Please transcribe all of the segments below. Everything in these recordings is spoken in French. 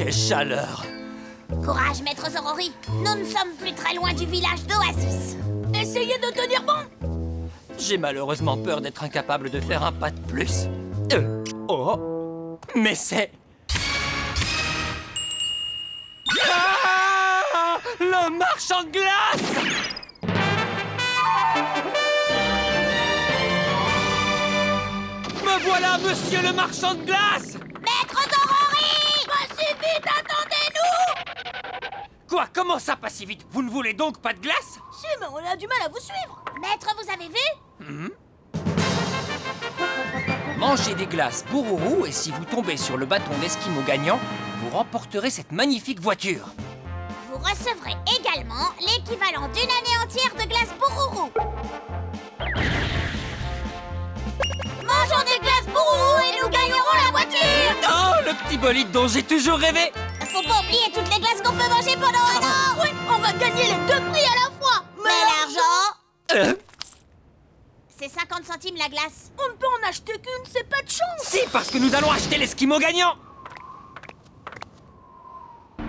Quelle chaleur! Courage, maître Zorori. Nous ne sommes plus très loin du village d'Oasis. Essayez de tenir bon. J'ai malheureusement peur d'être incapable de faire un pas de plus. Oh! Mais c'est... Ah! Le marchand de glace! Me voilà, monsieur le marchand de glace! Maître Zorori! Pas si vite, attendez-nous! Quoi? Comment ça, pas si vite? Vous ne voulez donc pas de glace? Si, mais on a du mal à vous suivre. Maître, vous avez vu? Mangez des glaces Bourourou et si vous tombez sur le bâton d'Esquimau gagnant, vous remporterez cette magnifique voiture. Vous recevrez également l'équivalent d'une année entière de glace Bourourou. Mangeons des glaces Bourourou et nous gagnerons la voiture! Oh, le petit bolide dont j'ai toujours rêvé! Faut pas oublier toutes les glaces qu'on peut manger pendant un an! Oui, on va gagner les deux prix à la fois! Mais l'argent... C'est 50 centimes la glace. On ne peut en acheter qu'une, c'est pas de chance! Si, parce que nous allons acheter l'Esquimau gagnant!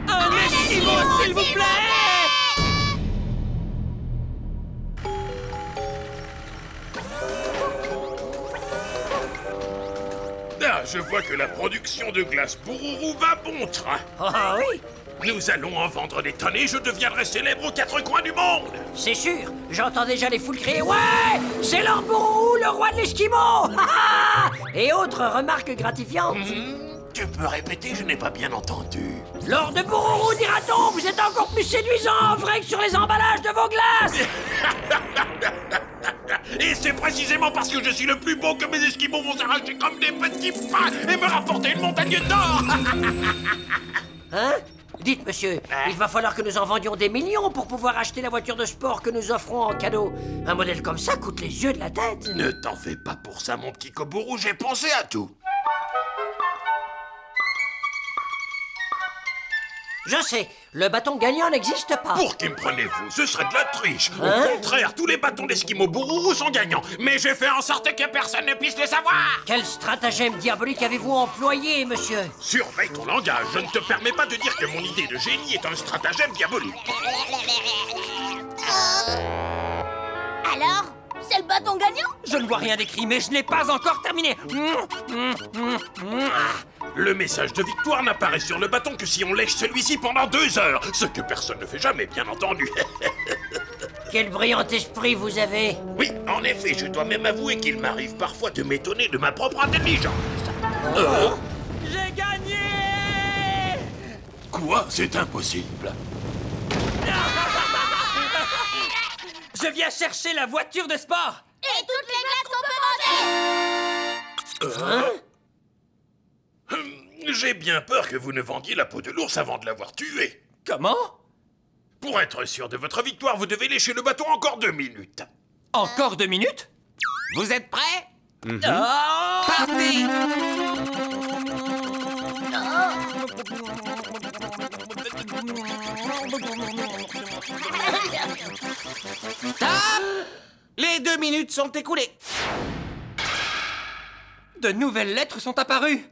Un Esquimau, s'il vous plaît! Ah, je vois que la production de glace Bourourou va bon train. Ah oui, Nous allons en vendre des tonnes et je deviendrai célèbre aux quatre coins du monde. c'est sûr. J'entends déjà les foules crier « Ouais, c'est Lord Bourourou, le roi de l'Esquimau !» Et autres remarques gratifiantes. Tu peux répéter, je n'ai pas bien entendu. Lord de Bourourou, dira-t-on, vous êtes encore plus séduisant en vrai que sur les emballages de vos glaces. Et c'est précisément parce que je suis le plus beau que mes esquimaux vont s'arracher comme des petits pains et me rapporter une montagne d'or. Hein? Dites, monsieur, il va falloir que nous en vendions des millions pour pouvoir acheter la voiture de sport que nous offrons en cadeau. Un modèle comme ça coûte les yeux de la tête. Ne t'en fais pas pour ça, mon petit Kobourou, j'ai pensé à tout. Je sais, le bâton gagnant n'existe pas. Pour qui me prenez-vous? Ce serait de la triche. Hein? Au contraire, tous les bâtons d'Esquimau Bourourou sont gagnants. Mais j'ai fait en sorte que personne ne puisse le savoir. Quel stratagème diabolique avez-vous employé, monsieur? Surveille ton langage. Je ne te permets pas de dire que mon idée de génie est un stratagème diabolique. Alors, c'est le bâton gagnant? Je ne vois rien d'écrit, mais je n'ai pas encore terminé. Le message de victoire n'apparaît sur le bâton que si on lèche celui-ci pendant 2 heures. Ce que personne ne fait jamais, bien entendu. Quel brillant esprit vous avez. Oui, en effet, je dois même avouer qu'il m'arrive parfois de m'étonner de ma propre intelligence. J'ai gagné! Quoi? C'est impossible. Je viens chercher la voiture de sport! Et toutes les glaces qu'on peut manger! J'ai bien peur que vous ne vendiez la peau de l'ours avant de l'avoir tué. Comment? Pour être sûr de votre victoire, vous devez lécher le bâton encore 2 minutes. Encore 2 minutes? Vous êtes prêts? Oh! Partez! Stop! Les 2 minutes sont écoulées. De nouvelles lettres sont apparues!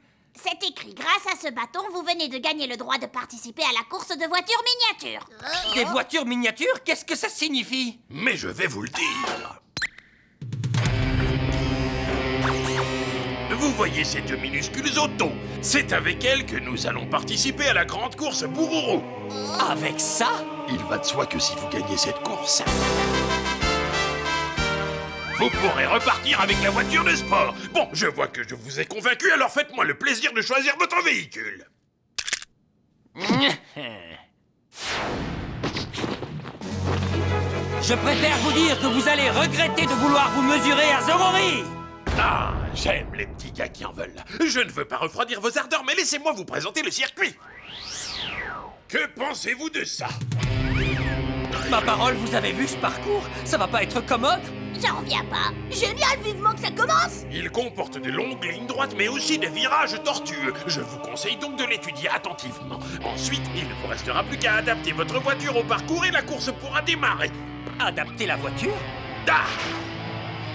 C'est écrit, grâce à ce bâton, vous venez de gagner le droit de participer à la course de voitures miniatures. Des voitures miniatures? Qu'est-ce que ça signifie? Mais je vais vous le dire. Vous voyez ces 2 minuscules autos? C'est avec elles que nous allons participer à la grande course Bourourou. Avec ça? Il va de soi que si vous gagnez cette course, vous pourrez repartir avec la voiture de sport. Bon, je vois que je vous ai convaincu, alors faites-moi le plaisir de choisir votre véhicule. Je préfère vous dire que vous allez regretter de vouloir vous mesurer à Zorori! Ah, j'aime les petits gars qui en veulent. Je ne veux pas refroidir vos ardeurs, mais laissez-moi vous présenter le circuit. Que pensez-vous de ça? Ma parole, vous avez vu ce parcours? Ça va pas être commode? J'en reviens pas. Génial, vivement que ça commence! Il comporte de longues lignes droites, mais aussi des virages tortueux. Je vous conseille donc de l'étudier attentivement. Ensuite, il ne vous restera plus qu'à adapter votre voiture au parcours et la course pourra démarrer. Adapter la voiture? Ah!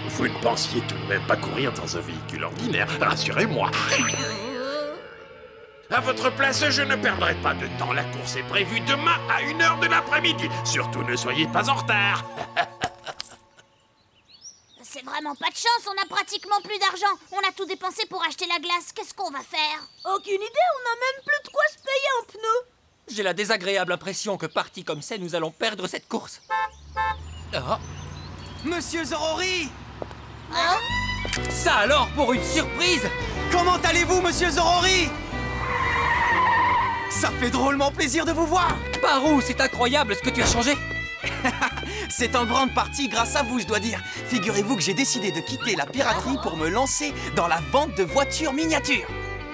Vous ne pensiez tout de même pas courir dans un véhicule ordinaire, rassurez-moi. À votre place, je ne perdrai pas de temps. La course est prévue demain à 1h de l'après-midi. Surtout, ne soyez pas en retard. C'est vraiment pas de chance, on a pratiquement plus d'argent. On a tout dépensé pour acheter la glace. Qu'est-ce qu'on va faire? Aucune idée, on a même plus de quoi se payer un pneu. J'ai la désagréable impression que partis comme c'est, nous allons perdre cette course. Ah. Monsieur Zorori! Hein? Ça alors pour une surprise! Comment allez-vous, monsieur Zorori? Ça fait drôlement plaisir de vous voir! Parou, c'est incroyable ce que tu as changé! C'est en grande partie grâce à vous, je dois dire. Figurez-vous que j'ai décidé de quitter la piraterie pour me lancer dans la vente de voitures miniatures.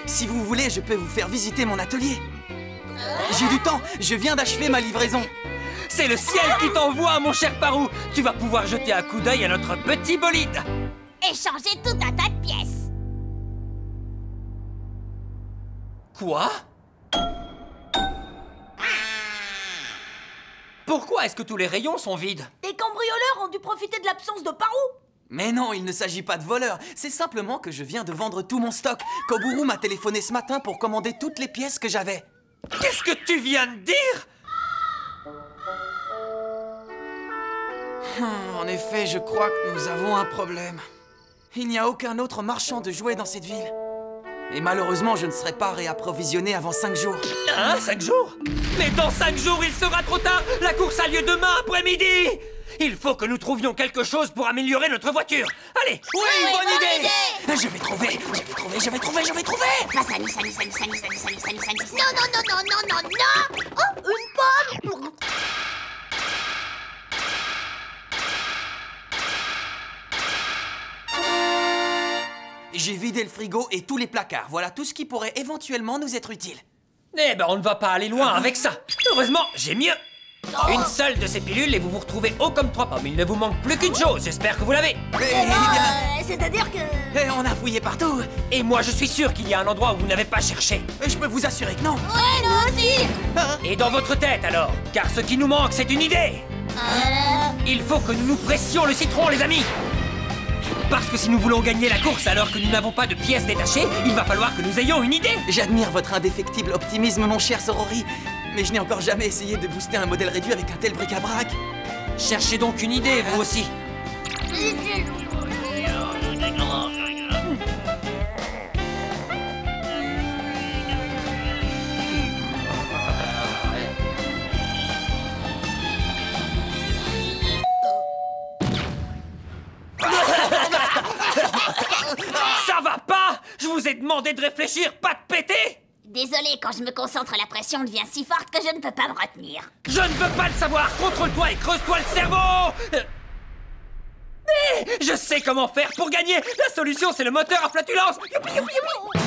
Si vous voulez, je peux vous faire visiter mon atelier. J'ai du temps, je viens d'achever ma livraison. C'est le ciel qui t'envoie, mon cher Parou! Tu vas pouvoir jeter un coup d'œil à notre petit bolide! Et changer tout un tas de pièces. Quoi? Pourquoi est-ce que tous les rayons sont vides? Les cambrioleurs ont dû profiter de l'absence de Parou. Mais non, il ne s'agit pas de voleurs. C'est simplement que je viens de vendre tout mon stock. Koguru m'a téléphoné ce matin pour commander toutes les pièces que j'avais. Qu'est-ce que tu viens de dire? En effet, je crois que nous avons un problème. Il n'y a aucun autre marchand de jouets dans cette ville. Et malheureusement, je ne serai pas réapprovisionné avant 5 jours. Hein, 5 jours? Mais dans 5 jours, il sera trop tard! La course a lieu demain après-midi! Il faut que nous trouvions quelque chose pour améliorer notre voiture. Allez! Oui, bonne idée! Je vais trouver! Pas Sani. Non. Oh, une pomme. J'ai vidé le frigo et tous les placards. Voilà tout ce qui pourrait éventuellement nous être utile. Eh ben, on ne va pas aller loin avec ça. Heureusement, j'ai mieux. Une seule de ces pilules et vous vous retrouvez haut comme 3 pommes. Il ne vous manque plus qu'une chose. J'espère que vous l'avez. C'est-à-dire que... On a fouillé partout. Et moi, je suis sûr qu'il y a un endroit où vous n'avez pas cherché. Je peux vous assurer que non. Ouais, nous aussi. Et dans votre tête, alors? Car ce qui nous manque, c'est une idée. Il faut que nous nous pressions le citron, les amis. Parce que si nous voulons gagner la course alors que nous n'avons pas de pièces détachées, il va falloir que nous ayons une idée. J'admire votre indéfectible optimisme, mon cher Zorori. Mais je n'ai encore jamais essayé de booster un modèle réduit avec un tel bric-à-brac. Cherchez donc une idée, vous aussi. Ça va pas? Je vous ai demandé de réfléchir, pas de péter! Désolée, quand je me concentre, la pression devient si forte que je ne peux pas me retenir. Je ne veux pas le savoir! Contrôle-toi et creuse-toi le cerveau! Je sais comment faire pour gagner! La solution, c'est le moteur à flatulence! Youpi, youpi, youpi.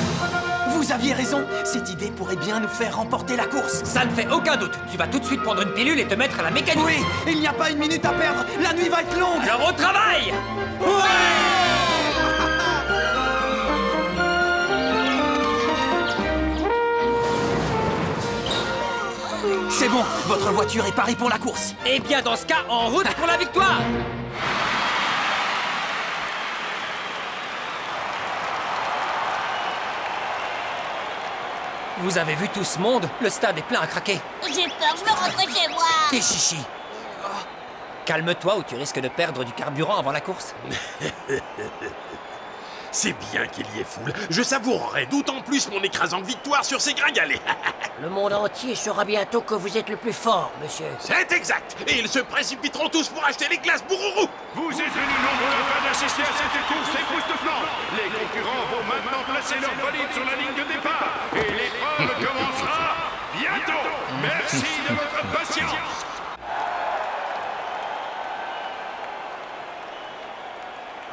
Vous aviez raison. Cette idée pourrait bien nous faire remporter la course. Ça ne fait aucun doute. Tu vas tout de suite prendre une pilule et te mettre à la mécanique. Oui, il n'y a pas une minute à perdre. La nuit va être longue. Alors au travail! C'est bon, votre voiture est parée pour la course. Eh bien, dans ce cas, en route pour la victoire! Vous avez vu tout ce monde? Le stade est plein à craquer. J'ai peur, je veux rentrer chez moi. T'es chichi. Calme-toi ou tu risques de perdre du carburant avant la course. C'est bien qu'il y ait foule. Je savourerai d'autant plus mon écrasante victoire sur ces gringalets. Le monde entier saura bientôt que vous êtes le plus fort, monsieur. C'est exact. Et ils se précipiteront tous pour acheter les glaces Bourourou. Vous êtes venus nombreux afin d'assister à cette course époustouflante. Les concurrents vont maintenant placer leur bolide sur la ligne de départ. Et l'épreuve commencera bientôt. Merci de votre patience.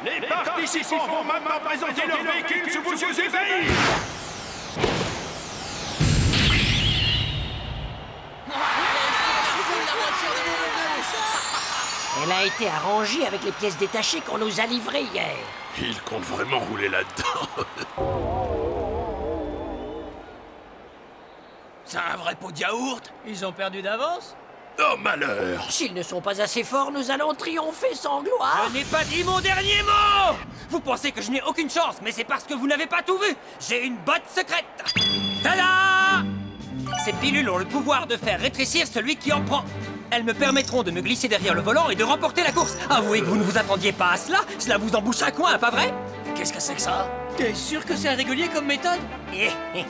Les participants vont maintenant présenter leur véhicule sous vos yeux ébahis. Elle a été arrangée avec les pièces détachées qu'on nous a livrées hier. Il compte vraiment rouler là-dedans. C'est un vrai pot de yaourt. Ils ont perdu d'avance? Oh malheur. S'ils ne sont pas assez forts, nous allons triompher sans gloire. Je n'ai pas dit mon dernier mot! Vous pensez que je n'ai aucune chance, mais c'est parce que vous n'avez pas tout vu. J'ai une botte secrète. Tada! Ces pilules ont le pouvoir de faire rétrécir celui qui en prend. Elles me permettront de me glisser derrière le volant et de remporter la course. Avouez que vous ne vous attendiez pas à cela. Cela vous embouche un coin, pas vrai? Qu'est-ce que c'est que ça? T'es sûr que c'est régulier comme méthode? Le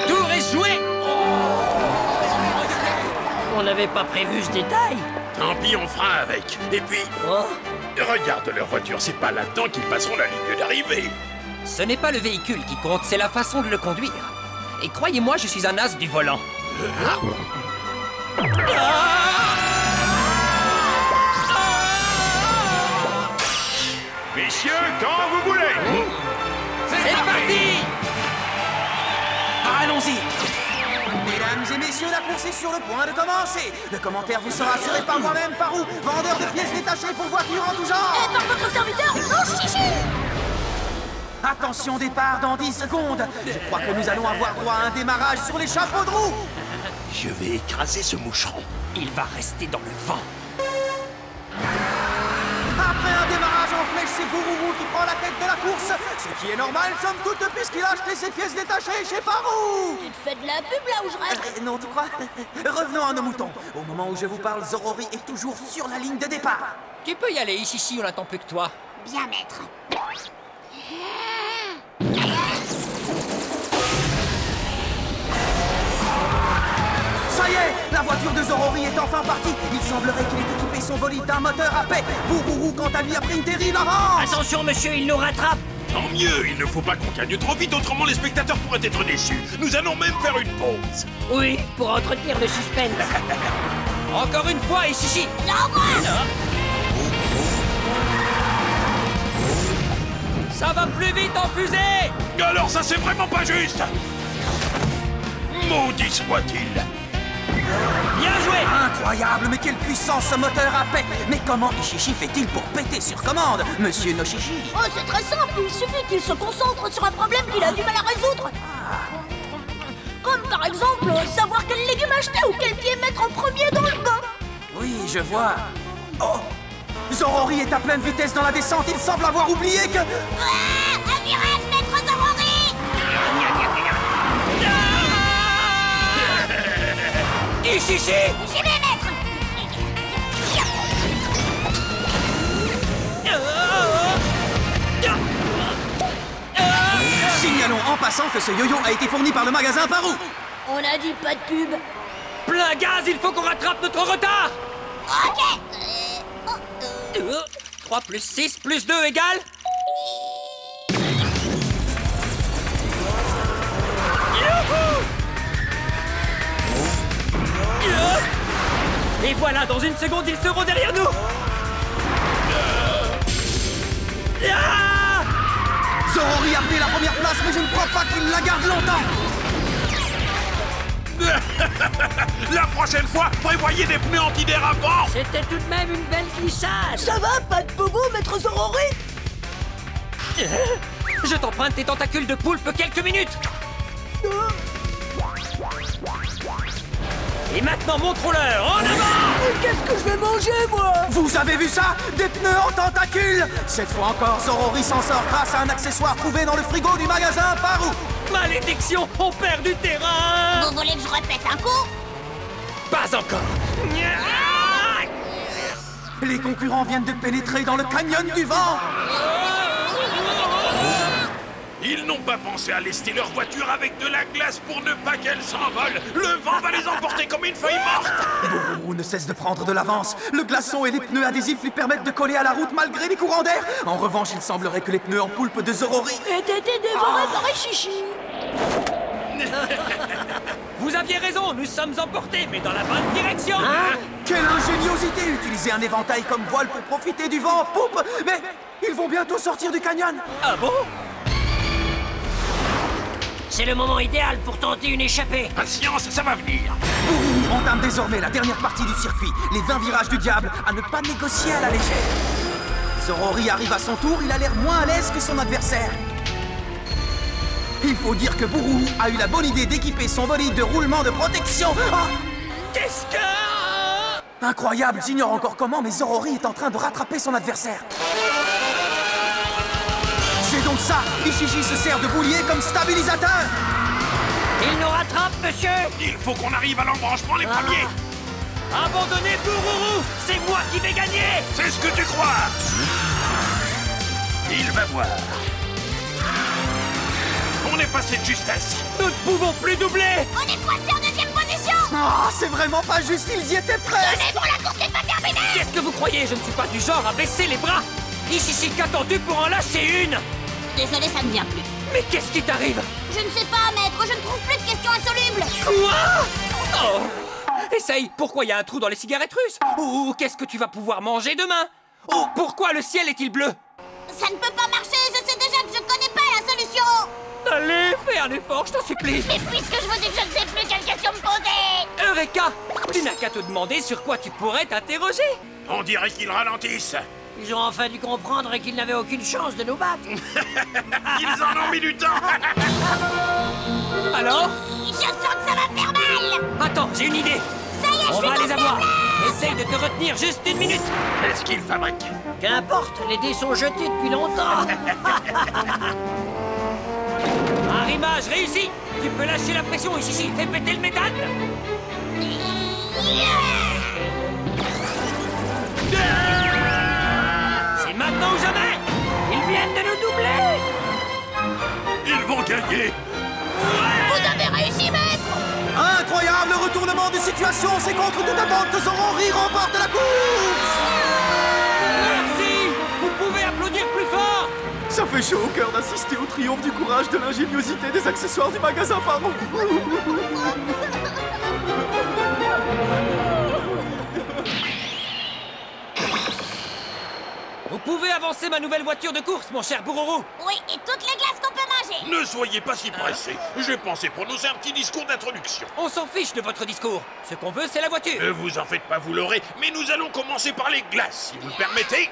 tour est joué. On n'avait pas prévu ce détail. Tant pis, on fera avec. Et puis, regarde leur voiture, c'est pas là-dedans qu'ils passeront la ligne d'arrivée. Ce n'est pas le véhicule qui compte, c'est la façon de le conduire. Et croyez-moi, je suis un as du volant. Messieurs, quand vous voulez. C'est parti! Allons-y! Mesdames et messieurs, la course est sur le point de commencer. Le commentaire vous sera assuré par moi-même, Parou, vendeur de pièces détachées pour voitures en tout genre. Et par votre serviteur, non chichi. Attention, départ dans 10 secondes. Je crois que nous allons avoir droit à un démarrage sur les chapeaux de roue. Je vais écraser ce moucheron. Il va rester dans le vent. Après un démarrage en flèche, c'est Bourourou qui prend la tête de la course. Ce qui est normal, somme toute, puisqu'il a acheté ses pièces détachées chez Parou. Tu te fais de la pub là où je rêve? Non, tu crois? Revenons à nos moutons. Au moment où je vous parle, Zorori est toujours sur la ligne de départ. Tu peux y aller, Ishishi, on n'attend plus que toi. Bien, maître. Ça y est, la voiture de Zorori est enfin partie. Il semblerait qu'il ait équipé son bolide d'un moteur à paix. Bourourou, quant à lui, a pris une terrible avance. Attention, monsieur, il nous rattrape. Tant mieux, il ne faut pas qu'on gagne trop vite, autrement les spectateurs pourraient être déçus. Nous allons même faire une pause. Oui, pour entretenir le suspense. Encore une fois, Ishishi. L'envoi. Ça va plus vite en fusée. Alors ça, c'est vraiment pas juste. Maudit soit-il. Bien joué. Incroyable, mais quelle puissance ce moteur à paix. Mais comment Ishishi fait-il pour péter sur commande, monsieur Noshishi? Oh, c'est très simple. Il suffit qu'il se concentre sur un problème qu'il a du mal à résoudre. Comme par exemple, savoir quel légume acheter ou quel pied mettre en premier dans le bain. Oui, je vois. Oh, Zorori est à pleine vitesse dans la descente. Il semble avoir oublié que... Un virage, maître Zorori. Ishishi. J'y vais, maître. Signalons en passant que ce yo-yo a été fourni par le magasin Parou. On a dit pas de pub. Plein gaz, il faut qu'on rattrape notre retard. Ok. 3 plus 6 plus 2 égale... Et voilà, dans une seconde, ils seront derrière nous. Zorori a pris la première place, mais je ne crois pas qu'il la garde longtemps. La prochaine fois, prévoyez des pneus antidérapants. C'était tout de même une belle glissade. Ça va, pas de bobo, maître Zorori? Je t'emprunte tes tentacules de poulpe quelques minutes. Et maintenant, montrons-leur, en avant! Qu'est-ce que je vais manger, moi? Vous avez vu ça? Des pneus en tentacules. Cette fois encore, Zorori s'en sort grâce à un accessoire trouvé dans le frigo du magasin Parou. Malédiction, on perd du terrain! Vous voulez que je répète un coup? Pas encore! Les concurrents viennent de pénétrer dans le canyon du vent. Ils n'ont pas pensé à lester leur voiture avec de la glace pour ne pas qu'elle s'envole. Le vent va les emporter comme une feuille morte. Bourourou ne cesse de prendre de l'avance. Le glaçon et les pneus adhésifs lui permettent de coller à la route malgré les courants d'air. En revanche, il semblerait que les pneus en poulpe de Zorori... Et t'étais dévoré par Ishishi. Vous aviez raison, nous sommes emportés, mais dans la bonne direction! Quelle ingéniosité! Utiliser un éventail comme voile pour profiter du vent en poupe. Mais ils vont bientôt sortir du canyon. Ah bon? C'est le moment idéal pour tenter une échappée. Patience, ça va venir. Bourourou entame désormais la dernière partie du circuit. Les 20 virages du diable à ne pas négocier à la légère. Zorori arrive à son tour, il a l'air moins à l'aise que son adversaire. Il faut dire que Bourourou a eu la bonne idée d'équiper son bolide de roulement de protection. Ah! Qu'est-ce que... Incroyable, j'ignore encore comment, mais Zorori est en train de rattraper son adversaire. C'est donc donc ça, Ishishi se sert de boulier comme stabilisateur. Il nous rattrape, monsieur. Il faut qu'on arrive à l'embranchement les premiers. Abandonnez Bururu, c'est moi qui vais gagner. C'est ce que tu crois. Il va voir. On est passé de justesse. Nous ne pouvons plus doubler. On est coincé en deuxième position. Oh, c'est vraiment pas juste, ils y étaient presque. Mais bon, la course n'est pas terminée. Qu'est-ce que vous croyez? Je ne suis pas du genre à baisser les bras. Ishishi qu'attends-tu pour en lâcher une? Désolé, ça ne vient plus. Mais qu'est-ce qui t'arrive? Je ne sais pas, maître, je ne trouve plus de questions insolubles. Quoi? Oh! Essaye, pourquoi il y a un trou dans les cigarettes russes? Ou qu'est-ce que tu vas pouvoir manger demain? Ou pourquoi le ciel est-il bleu? Ça ne peut pas marcher, je sais déjà que je connais pas la solution. Allez, fais un effort, je t'en supplie. Mais puisque je vous dis que je ne sais plus quelle question me poser. Eureka! Tu n'as qu'à te demander sur quoi tu pourrais t'interroger. On dirait qu'ils ralentissent. Ils ont enfin dû comprendre qu'ils n'avaient aucune chance de nous battre. Ils en ont mis du temps. Alors? Je sens que ça va faire mal. Attends, j'ai une idée. Ça y est, On je va suis les avoir. Essaye de te retenir juste une minute. Qu'est-ce qu'ils fabriquent? Qu'importe, les dés sont jetés depuis longtemps. Arrimage réussi. Tu peux lâcher la pression, Ishishi. Fais péter le métal. C'est maintenant ou jamais. Ils viennent de nous doubler. Ils vont gagner. Vous avez réussi, maître. Incroyable retournement de situation, c'est contre toute attente que Zorori remporte la course. Merci. Vous pouvez applaudir plus fort. Ça fait chaud au cœur d'assister au triomphe du courage, de l'ingéniosité des accessoires du magasin Pharaon. Vous pouvez avancer ma nouvelle voiture de course, mon cher Bururu. Oui, et toutes les glaces qu'on peut manger. Ne soyez pas si pressés. J'ai pensé prononcer un petit discours d'introduction. On s'en fiche de votre discours. Ce qu'on veut, c'est la voiture. Ne vous en faites pas, vous l'aurez. Mais nous allons commencer par les glaces, si vous le permettez.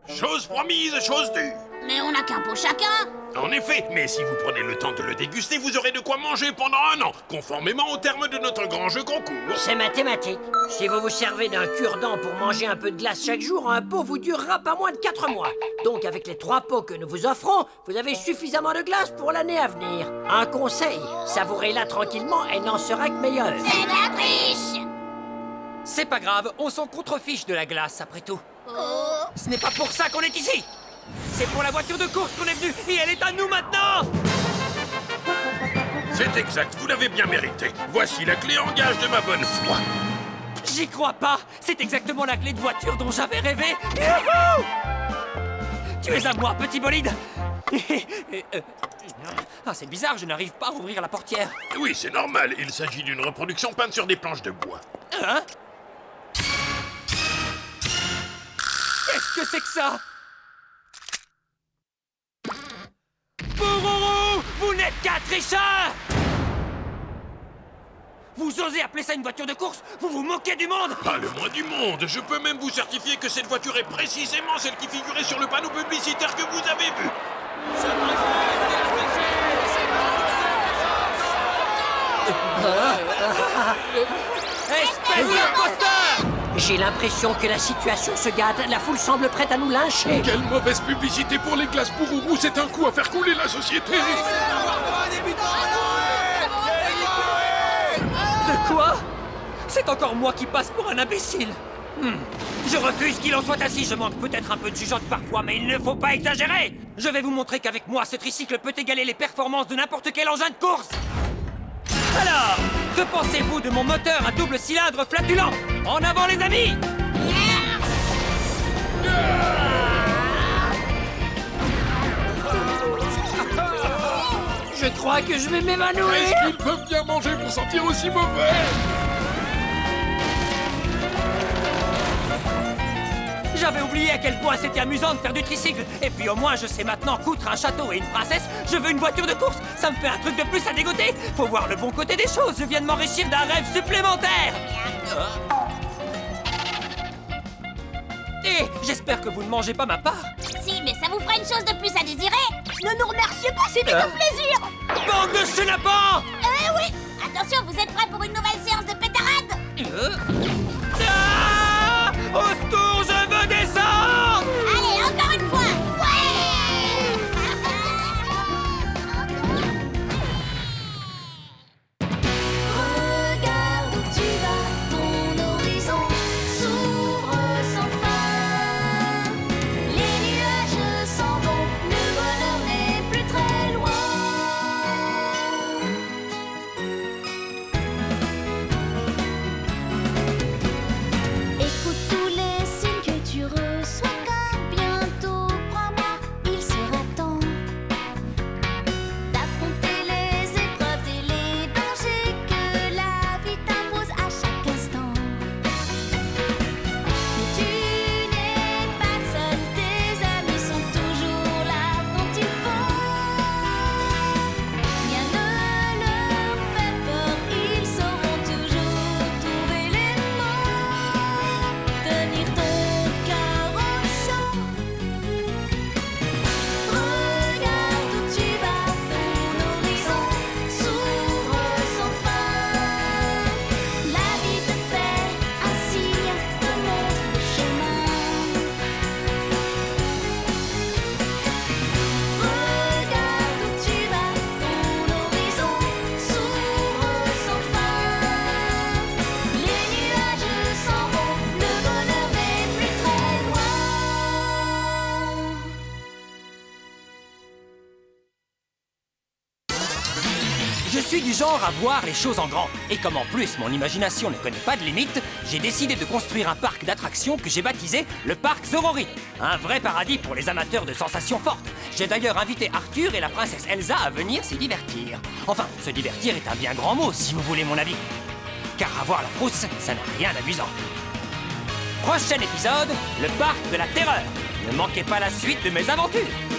Chose promise, chose due. Mais on n'a qu'un pot chacun. En effet, mais si vous prenez le temps de le déguster, vous aurez de quoi manger pendant 1 an, conformément aux termes de notre grand jeu concours. C'est mathématique. Si vous vous servez d'un cure-dent pour manger un peu de glace chaque jour, un pot vous durera pas moins de 4 mois. Donc avec les 3 pots que nous vous offrons, vous avez suffisamment de glace pour l'année à venir. Un conseil, savourez-la tranquillement, elle n'en sera que meilleure. C'est de la triche. C'est pas grave, on s'en contrefiche de la glace, après tout. Oh. Ce n'est pas pour ça qu'on est ici. C'est pour la voiture de course qu'on est venu, et elle est à nous maintenant. C'est exact, vous l'avez bien mérité. Voici la clé en gage de ma bonne foi. J'y crois pas. C'est exactement la clé de voiture dont j'avais rêvé. Youhou! Tu es à moi, petit bolide. Ah, c'est bizarre, je n'arrive pas à ouvrir la portière. Oui, c'est normal, il s'agit d'une reproduction peinte sur des planches de bois. Hein? Qu'est-ce que c'est que ça? Bururu, vous n'êtes qu'un tricheur! Vous osez appeler ça une voiture de course? Vous vous moquez du monde? Pas le moins du monde. Je peux même vous certifier que cette voiture est précisément celle qui figurait sur le panneau publicitaire que vous avez vu. Espèce d'imposteur! J'ai l'impression que la situation se gâte. La foule semble prête à nous lyncher. Quelle mauvaise publicité pour les glaces Bururu. C'est un coup à faire couler la société. De quoi? C'est encore moi qui passe pour un imbécile. Je refuse qu'il en soit ainsi. Je manque peut-être un peu de jugeote parfois, mais il ne faut pas exagérer. Je vais vous montrer qu'avec moi, ce tricycle peut égaler les performances de n'importe quel engin de course. Alors, que pensez-vous de mon moteur à double cylindre flatulent? En avant, les amis! Je crois que je vais m'évanouir. Est-ce qu'ils peuvent bien manger pour sentir aussi mauvais? J'avais oublié à quel point c'était amusant de faire du tricycle. Et puis au moins, je sais maintenant qu'outre un château et une princesse, je veux une voiture de course. Ça me fait un truc de plus à dégoter. Faut voir le bon côté des choses. Je viens de m'enrichir d'un rêve supplémentaire. Et j'espère que vous ne mangez pas ma part. Si, mais ça vous fera une chose de plus à désirer. Ne nous remerciez pas, c'était un plaisir. Bande de chenapans! Eh oui. Attention, vous êtes prêts pour une nouvelle séance de pétarade? Ah! Au secours, je veux descendre! Allez, encore une fois. Ouais. Je suis du genre à voir les choses en grand. Et comme en plus mon imagination ne connaît pas de limite, j'ai décidé de construire un parc d'attractions que j'ai baptisé le parc Zorori. Un vrai paradis pour les amateurs de sensations fortes. J'ai d'ailleurs invité Arthur et la princesse Elsa à venir s'y divertir. Enfin, se divertir est un bien grand mot si vous voulez mon avis. Car avoir la frousse, ça n'a rien d'amusant. Prochain épisode, le parc de la terreur. Ne manquez pas la suite de mes aventures.